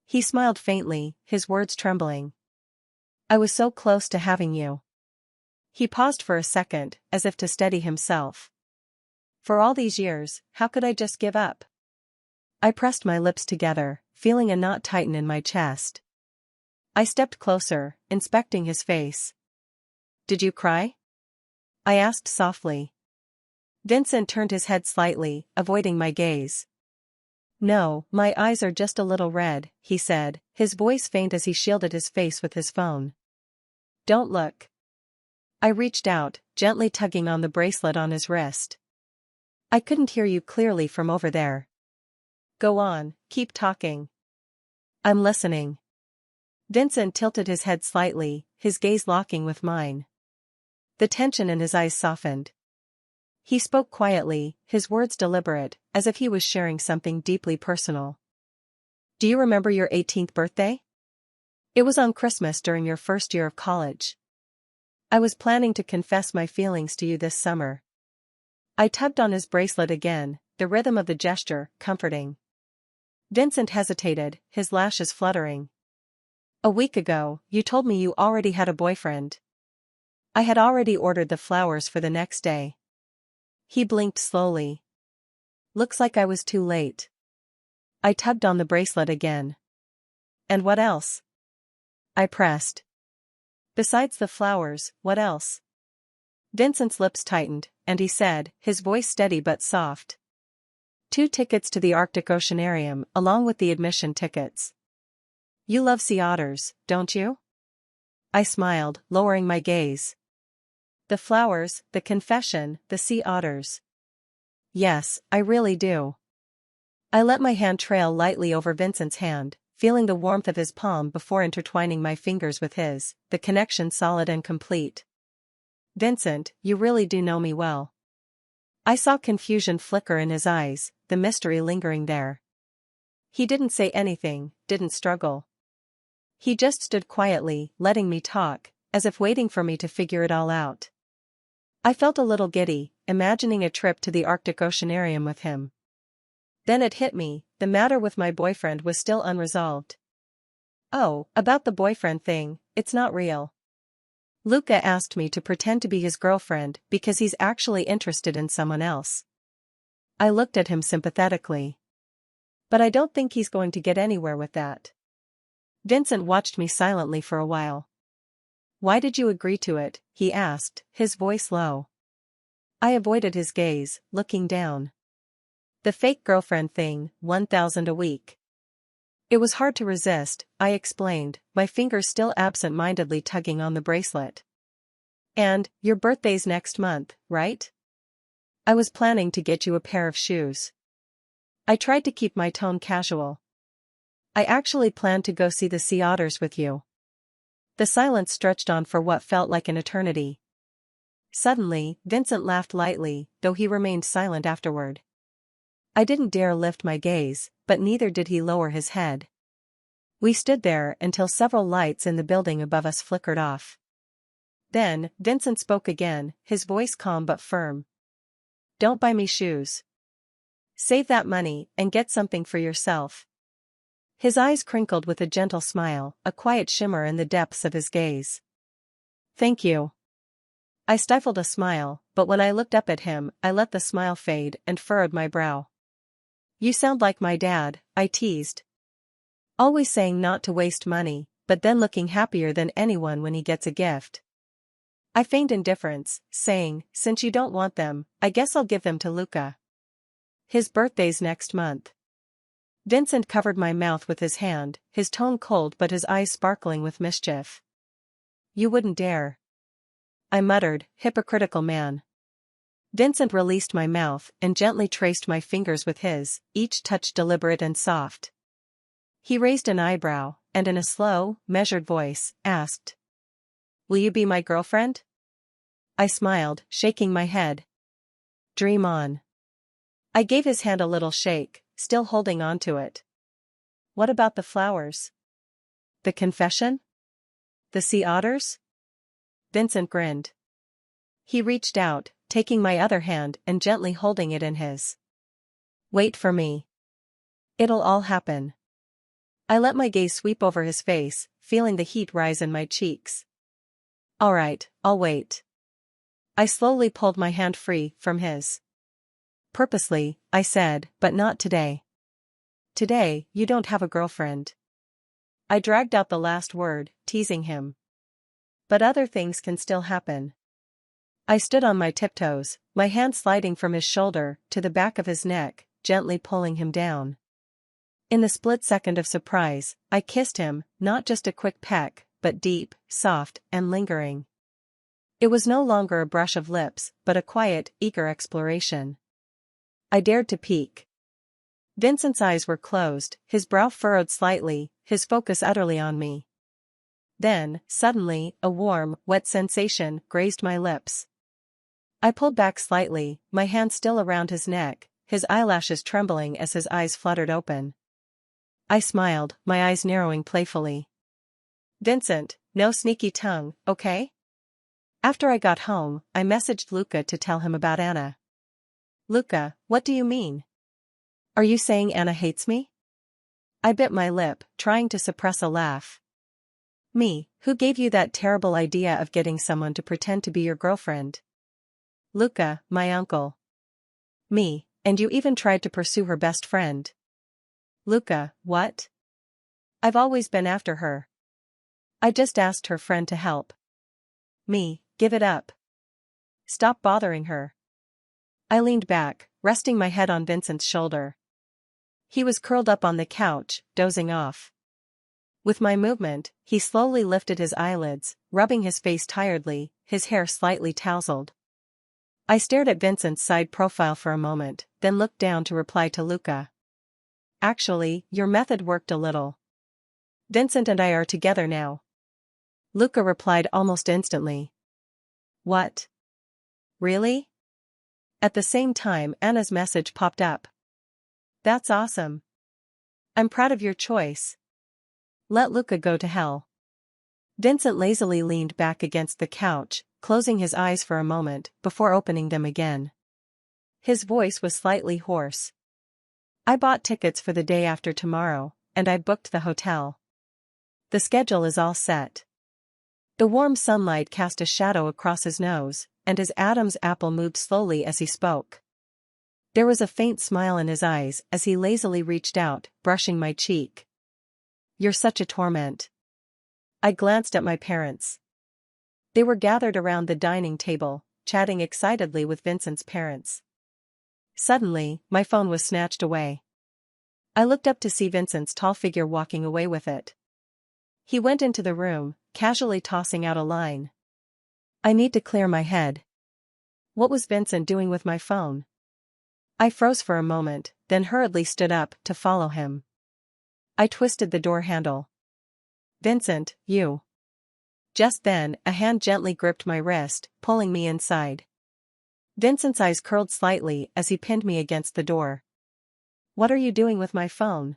He smiled faintly, his words trembling. I was so close to having you. He paused for a second, as if to steady himself. For all these years, how could I just give up? I pressed my lips together, feeling a knot tighten in my chest. I stepped closer, inspecting his face. Did you cry? I asked softly. Vincent turned his head slightly, avoiding my gaze. No, my eyes are just a little red, he said, his voice faint as he shielded his face with his phone. Don't look. I reached out, gently tugging on the bracelet on his wrist. I couldn't hear you clearly from over there. Go on, keep talking. I'm listening. Vincent tilted his head slightly, his gaze locking with mine. The tension in his eyes softened. He spoke quietly, his words deliberate, as if he was sharing something deeply personal. Do you remember your 18th birthday? It was on Christmas during your first year of college. I was planning to confess my feelings to you this summer. I tugged on his bracelet again, the rhythm of the gesture, comforting. Vincent hesitated, his lashes fluttering. A week ago, you told me you already had a boyfriend. I had already ordered the flowers for the next day. He blinked slowly. Looks like I was too late. I tugged on the bracelet again. And what else? I pressed. Besides the flowers, what else? Vincent's lips tightened, and he said, his voice steady but soft. 2 tickets to the Arctic Oceanarium, along with the admission tickets. You love sea otters, don't you? I smiled, lowering my gaze. The flowers, the confession, the sea otters. Yes, I really do. I let my hand trail lightly over Vincent's hand, feeling the warmth of his palm before intertwining my fingers with his, the connection solid and complete. Vincent, you really do know me well. I saw confusion flicker in his eyes, the mystery lingering there. He didn't say anything, didn't struggle. He just stood quietly, letting me talk, as if waiting for me to figure it all out. I felt a little giddy, imagining a trip to the Arctic Oceanarium with him. Then it hit me, the matter with my boyfriend was still unresolved. Oh, about the boyfriend thing, it's not real. Luca asked me to pretend to be his girlfriend because he's actually interested in someone else. I looked at him sympathetically. But I don't think he's going to get anywhere with that. Vincent watched me silently for a while. Why did you agree to it? He asked, his voice low. I avoided his gaze, looking down. The fake girlfriend thing, 1,000 a week. It was hard to resist, I explained, my fingers still absent-mindedly tugging on the bracelet. And, your birthday's next month, right? I was planning to get you a pair of shoes. I tried to keep my tone casual. I actually planned to go see the sea otters with you. The silence stretched on for what felt like an eternity. Suddenly, Vincent laughed lightly, though he remained silent afterward. I didn't dare lift my gaze, but neither did he lower his head. We stood there until several lights in the building above us flickered off. Then, Vincent spoke again, his voice calm but firm. Don't buy me shoes. Save that money and get something for yourself. His eyes crinkled with a gentle smile, a quiet shimmer in the depths of his gaze. Thank you. I stifled a smile, but when I looked up at him, I let the smile fade and furrowed my brow. You sound like my dad, I teased. Always saying not to waste money, but then looking happier than anyone when he gets a gift. I feigned indifference, saying, since you don't want them, I guess I'll give them to Luca. His birthday's next month. Vincent covered my mouth with his hand, his tone cold but his eyes sparkling with mischief. You wouldn't dare. I muttered, hypocritical man. Vincent released my mouth and gently traced my fingers with his, each touch deliberate and soft. He raised an eyebrow, and in a slow, measured voice, asked. Will you be my girlfriend? I smiled, shaking my head. Dream on. I gave his hand a little shake, still holding on to it. What about the flowers? The confession? The sea otters? Vincent grinned. He reached out, taking my other hand and gently holding it in his. Wait for me. It'll all happen. I let my gaze sweep over his face, feeling the heat rise in my cheeks. All right, I'll wait. I slowly pulled my hand free from his. Purposely, I said, but not today. Today, you don't have a girlfriend. I dragged out the last word, teasing him. But other things can still happen. I stood on my tiptoes, my hand sliding from his shoulder to the back of his neck, gently pulling him down. In the split second of surprise, I kissed him, not just a quick peck, but deep, soft, and lingering. It was no longer a brush of lips, but a quiet, eager exploration. I dared to peek. Vincent's eyes were closed, his brow furrowed slightly, his focus utterly on me. Then, suddenly, a warm, wet sensation grazed my lips. I pulled back slightly, my hand still around his neck, his eyelashes trembling as his eyes fluttered open. I smiled, my eyes narrowing playfully. Vincent, no sneaky tongue, okay? After I got home, I messaged Luca to tell him about Anna. Luca, what do you mean? Are you saying Anna hates me? I bit my lip, trying to suppress a laugh. Me, who gave you that terrible idea of getting someone to pretend to be your girlfriend? Luca, my uncle. Me, and you even tried to pursue her best friend. Luca, what? I've always been after her. I just asked her friend to help. Me, give it up. Stop bothering her. I leaned back, resting my head on Vincent's shoulder. He was curled up on the couch, dozing off. With my movement, he slowly lifted his eyelids, rubbing his face tiredly, his hair slightly tousled. I stared at Vincent's side profile for a moment, then looked down to reply to Luca. Actually, your method worked a little. Vincent and I are together now. Luca replied almost instantly. What? Really? At the same time, Anna's message popped up. That's awesome. I'm proud of your choice. Let Luca go to hell. Vincent lazily leaned back against the couch, closing his eyes for a moment before opening them again. His voice was slightly hoarse. I bought tickets for the day after tomorrow, and I booked the hotel. The schedule is all set. The warm sunlight cast a shadow across his nose, and his Adam's apple moved slowly as he spoke. There was a faint smile in his eyes as he lazily reached out, brushing my cheek. You're such a torment. I glanced at my parents. They were gathered around the dining table, chatting excitedly with Vincent's parents. Suddenly, my phone was snatched away. I looked up to see Vincent's tall figure walking away with it. He went into the room, casually tossing out a line. I need to clear my head. What was Vincent doing with my phone? I froze for a moment, then hurriedly stood up to follow him. I twisted the door handle. Vincent, you. Just then, a hand gently gripped my wrist, pulling me inside. Vincent's eyes curled slightly as he pinned me against the door. What are you doing with my phone?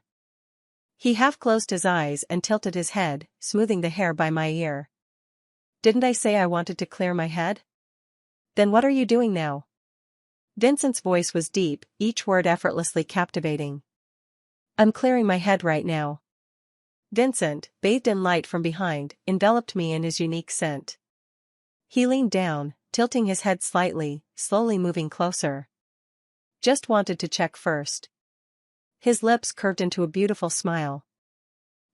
He half closed his eyes and tilted his head, smoothing the hair by my ear. Didn't I say I wanted to clear my head? Then what are you doing now? Vincent's voice was deep, each word effortlessly captivating. I'm clearing my head right now. Vincent, bathed in light from behind, enveloped me in his unique scent. He leaned down, tilting his head slightly, slowly moving closer. Just wanted to check first. His lips curved into a beautiful smile.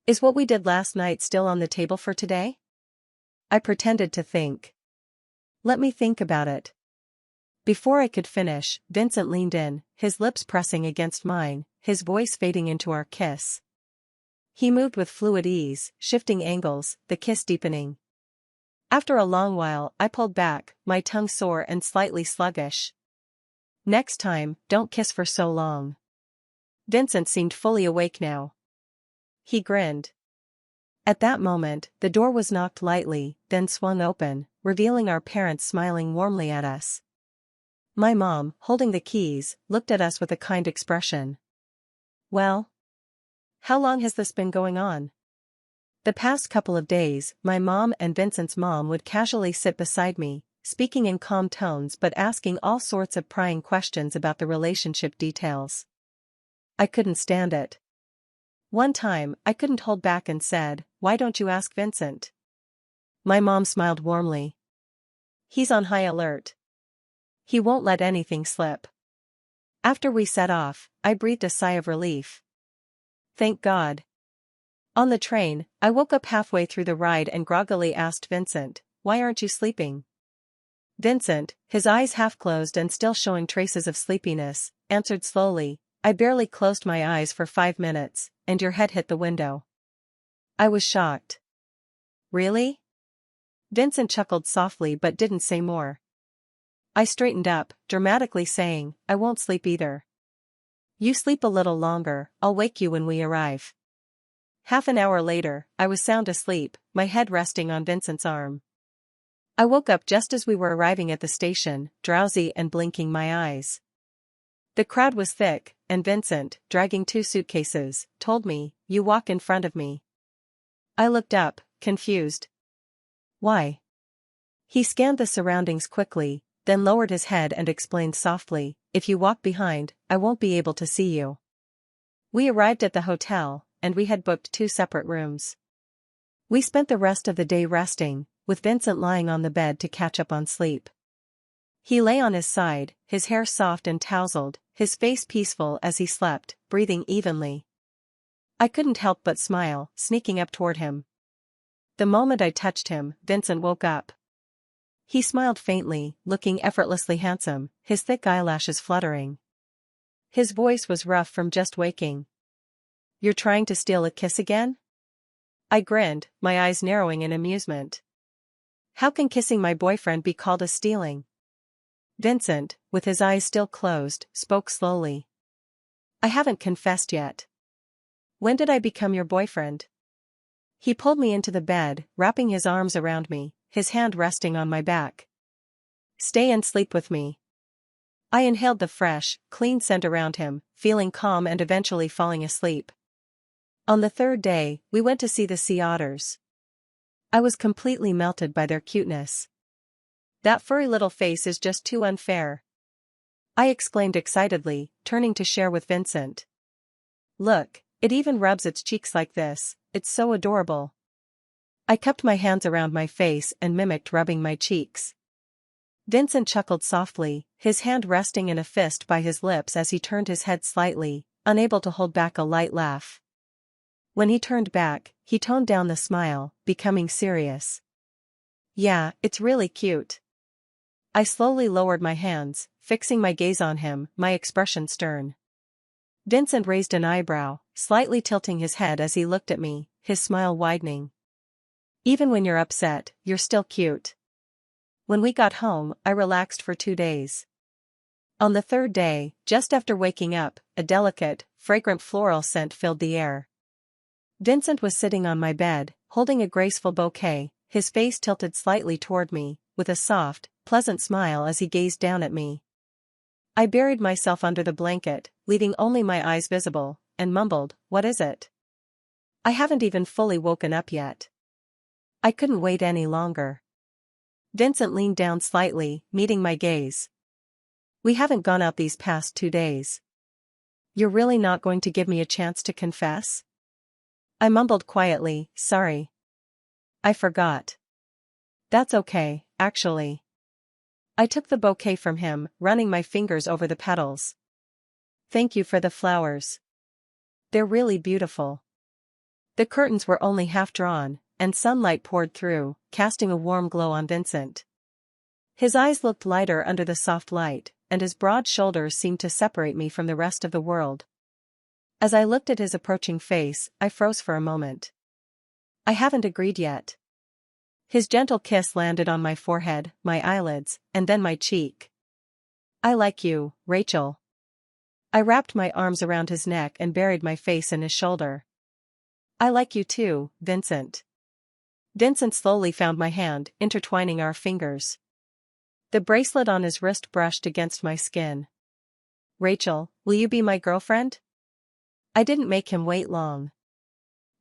Is what we did last night still on the table for today? I pretended to think. Let me think about it. Before I could finish, Vincent leaned in, his lips pressing against mine, his voice fading into our kiss. He moved with fluid ease, shifting angles, the kiss deepening. After a long while, I pulled back, my tongue sore and slightly sluggish. Next time, don't kiss for so long. Vincent seemed fully awake now. He grinned. At that moment, the door was knocked lightly, then swung open, revealing our parents smiling warmly at us. My mom, holding the keys, looked at us with a kind expression. Well? How long has this been going on? The past couple of days, my mom and Vincent's mom would casually sit beside me, speaking in calm tones but asking all sorts of prying questions about the relationship details. I couldn't stand it. One time, I couldn't hold back and said, "Why don't you ask Vincent?" My mom smiled warmly. He's on high alert. He won't let anything slip. After we set off, I breathed a sigh of relief. Thank God. On the train, I woke up halfway through the ride and groggily asked Vincent, "Why aren't you sleeping?" Vincent, his eyes half closed and still showing traces of sleepiness, answered slowly, "I barely closed my eyes for 5 minutes, and your head hit the window." I was shocked. Really? Vincent chuckled softly but didn't say more. I straightened up, dramatically saying, "I won't sleep either. You sleep a little longer, I'll wake you when we arrive." Half an hour later, I was sound asleep, my head resting on Vincent's arm. I woke up just as we were arriving at the station, drowsy and blinking my eyes. The crowd was thick, and Vincent, dragging 2 suitcases, told me, "You walk in front of me." I looked up, confused. Why? He scanned the surroundings quickly, then lowered his head and explained softly, "If you walk behind, I won't be able to see you." We arrived at the hotel, and we had booked 2 separate rooms. We spent the rest of the day resting, with Vincent lying on the bed to catch up on sleep. He lay on his side, his hair soft and tousled, his face peaceful as he slept, breathing evenly. I couldn't help but smile, sneaking up toward him. The moment I touched him, Vincent woke up. He smiled faintly, looking effortlessly handsome, his thick eyelashes fluttering. His voice was rough from just waking. "You're trying to steal a kiss again?" I grinned, my eyes narrowing in amusement. "How can kissing my boyfriend be called a stealing?" Vincent, with his eyes still closed, spoke slowly. "I haven't confessed yet." "When did I become your boyfriend?" He pulled me into the bed, wrapping his arms around me, his hand resting on my back. "Stay and sleep with me." I inhaled the fresh, clean scent around him, feeling calm and eventually falling asleep. On the 3rd day, we went to see the sea otters. I was completely melted by their cuteness. "That furry little face is just too unfair," I exclaimed excitedly, turning to share with Vincent. "Look, it even rubs its cheeks like this, it's so adorable." I cupped my hands around my face and mimicked rubbing my cheeks. Vincent chuckled softly, his hand resting in a fist by his lips as he turned his head slightly, unable to hold back a light laugh. When he turned back, he toned down the smile, becoming serious. "Yeah, it's really cute." I slowly lowered my hands, fixing my gaze on him, my expression stern. Vincent raised an eyebrow, slightly tilting his head as he looked at me, his smile widening. "Even when you're upset, you're still cute." When we got home, I relaxed for 2 days. On the 3rd day, just after waking up, a delicate, fragrant floral scent filled the air. Vincent was sitting on my bed, holding a graceful bouquet, his face tilted slightly toward me, with a soft, pleasant smile as he gazed down at me. I buried myself under the blanket, leaving only my eyes visible, and mumbled, "What is it?" I haven't even fully woken up yet. I couldn't wait any longer. Vincent leaned down slightly, meeting my gaze. "We haven't gone out these past 2 days. You're really not going to give me a chance to confess?" I mumbled quietly, "Sorry. I forgot." "That's okay, actually." I took the bouquet from him, running my fingers over the petals. "Thank you for the flowers. They're really beautiful." The curtains were only half drawn, and sunlight poured through, casting a warm glow on Vincent. His eyes looked lighter under the soft light, and his broad shoulders seemed to separate me from the rest of the world. As I looked at his approaching face, I froze for a moment. "I haven't agreed yet." His gentle kiss landed on my forehead, my eyelids, and then my cheek. "I like you, Rachel." I wrapped my arms around his neck and buried my face in his shoulder. "I like you too, Vincent." Vincent slowly found my hand, intertwining our fingers. The bracelet on his wrist brushed against my skin. "Rachel, will you be my girlfriend?" I didn't make him wait long.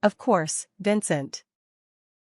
"Of course, Vincent."